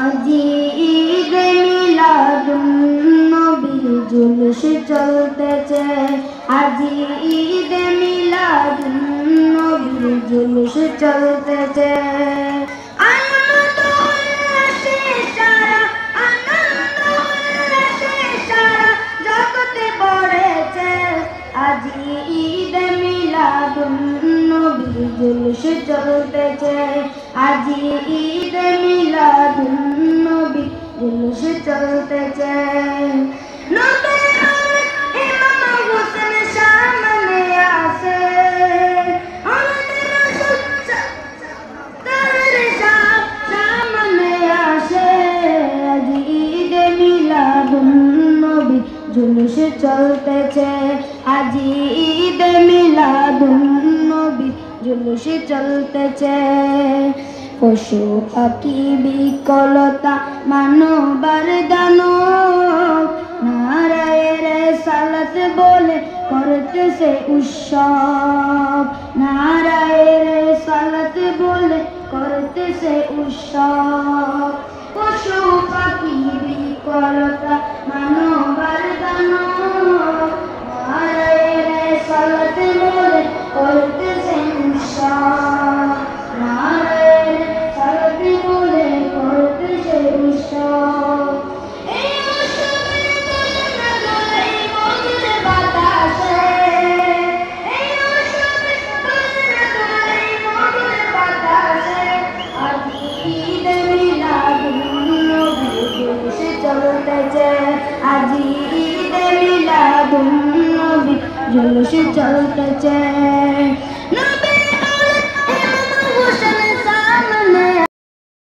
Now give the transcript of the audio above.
আজি ঈদ মিলাদুন নবীর জুলুস চলতেছে, আজি ঈদ মিলাদুন নবীর জুলুস চলতেছে। আনন্দ উল্লাসে সারা, আনন্দ উল্লাসে সারা জগতে ভরেছে, আজি ঈদ মিলাদুন নবীর জুলুস চলতেছে, আজি ঈদ মিলাদুন নবীর জুলুস চলতেছে। নবীর ইমাম হোসেন সামনে আসে, আমাদের রাসূল তার সামনে আসে, আজি ঈদ মিলাদুন নবীর জুলুস চলতেছে, আজি ঈদ মিলাদুন নবীর জুলুস চলতেছে। পশু পাখি বিকলতা মানবার দানব, নারায়ের সালাত বলে করতেছে উৎসব, নারায়ের সালাত বলে করতেছে উৎসব। পশু পাখি বিকলতা মানবার দানব, নারায়ের সালাত বলে করতেছে উৎসব, নারায়ের সালাত বলে করতেছে উৎসব। এই উৎসবে দোলে না দোলে মধুর বাতাসে, এই উৎসবে দোলে না দোলে মধুর বাতাসে, আজি ঈদ মিলাদুন নবীর জুলুস চলতেছে, আজি ঈদ মিলাদুন নবীর জুলুস চলতেছে।